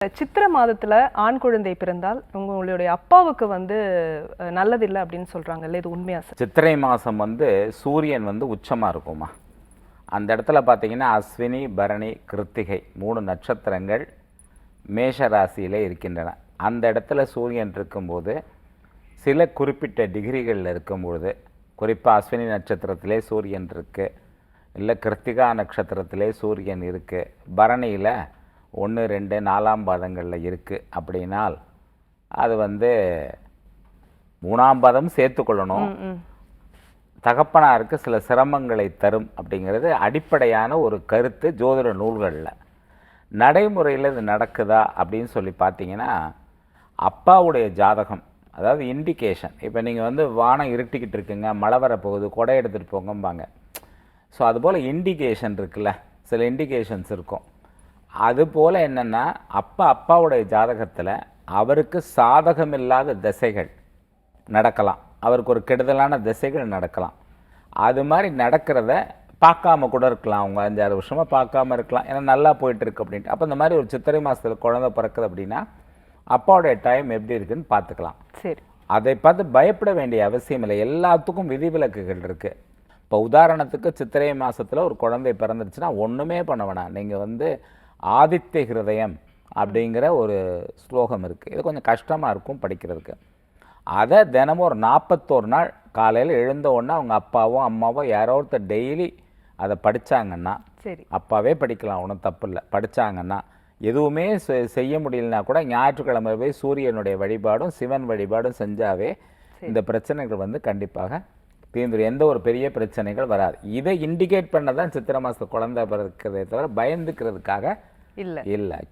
சித்திர மாதத்துல ஆண் குழந்தை பிறந்தால் உங்களுடைய அப்பாவுக்கு வந்து நல்லதில்லை அப்படின்னு சொல்றாங்கல்ல, இது உண்மையா சார்? சித்திரை மாதம் வந்து சூரியன் வந்து உச்சமாக இருக்குமா. அந்த இடத்துல பார்த்தீங்கன்னா அஸ்வினி, பரணி, கிருத்திகை 3 நட்சத்திரங்கள் மேஷ ராசியிலே இருக்கின்றன. அந்த இடத்துல சூரியன் இருக்கும்போது சில குறிப்பிட்ட டிகிரிகளில் இருக்கும்பொழுது, குறிப்பாக அஸ்வினி நட்சத்திரத்திலே சூரியன் இருக்குது, இல்லை கிருத்திகா நட்சத்திரத்திலே சூரியன் இருக்குது, பரணியில் 1, 2, 4ஆம் பாதங்களில் இருக்குது அப்படின்னால் அது வந்து 3ஆம் பாதம் சேர்த்துக்கொள்ளணும். தகப்பனாருக்கு சில சிரமங்களை தரும் அப்படிங்கிறது அடிப்படையான ஒரு கருத்து ஜோதிட நூல்களில். நடைமுறையில் இது நடக்குதா அப்படின்னு சொல்லி பார்த்தீங்கன்னா, அப்பாவுடைய ஜாதகம், அதாவது இண்டிகேஷன். இப்போ நீங்கள் வந்து வானம் இருட்டிக்கிட்டு இருக்குங்க, மழை வரப்போகுது, கொடை எடுத்துகிட்டு போங்கம்பாங்க. ஸோ அதுபோல் இண்டிகேஷன் இருக்குல்ல, சில இண்டிகேஷன்ஸ் இருக்கும். அதுபோல் என்னென்னா, அப்பாவுடைய ஜாதகத்தில் அவருக்கு சாதகமில்லாத திசைகள் நடக்கலாம், அவருக்கு ஒரு கெடுதலான திசைகள் நடக்கலாம். அது மாதிரி நடக்கிறத பார்க்காம கூட இருக்கலாம், அவங்க 5-6 வருஷமாக பார்க்காம இருக்கலாம், ஏன்னா நல்லா போயிட்டுருக்கு அப்படின்ட்டு. அப்போ இந்த மாதிரி ஒரு சித்திரை மாதத்தில் குழந்தை பிறக்குது அப்படின்னா அப்பாவுடைய டைம் எப்படி இருக்குதுன்னு பார்த்துக்கலாம். சரி, அதை பார்த்து பயப்பட வேண்டிய அவசியம் இல்லை. எல்லாத்துக்கும் விதிவிலக்குகள் இருக்குது. இப்போ உதாரணத்துக்கு சித்திரை மாதத்தில் ஒரு குழந்தை பிறந்துருச்சுன்னா ஒன்றுமே பண்ண வேணாம். நீங்கள் வந்து ஆதித்ய ஹிருதயம் அப்படிங்கிற ஒரு ஸ்லோகம் இருக்குது, இது கொஞ்சம் கஷ்டமாக இருக்கும் படிக்கிறதுக்கு. அதை தினமும் ஒரு 41 நாள் காலையில் எழுந்த உடனே அவங்க அப்பாவோ அம்மாவோ யாரோ ஒருத்தர் டெய்லி அதை படித்தாங்கன்னா, சரி, அப்பாவே படிக்கலாம், ஒன்றும் தப்பு இல்லை, படித்தாங்கன்னா எதுவுமே செய்ய முடியலனா கூட ஞாயிற்றுக்கிழமை போய் சூரியனுடைய வழிபாடும் சிவன் வழிபாடும் செஞ்சாவே இந்த பிரச்சனைகள் வந்து கண்டிப்பாக தீர்ந்துடும். எந்த ஒரு பெரிய பிரச்சனைகள் வராது. இதை இண்டிகேட் பண்ண தான் சித்திரை மாதத்து குழந்தை பிறக்கிறதே தவிர பயந்துக்கிறதுக்காக இல்லை.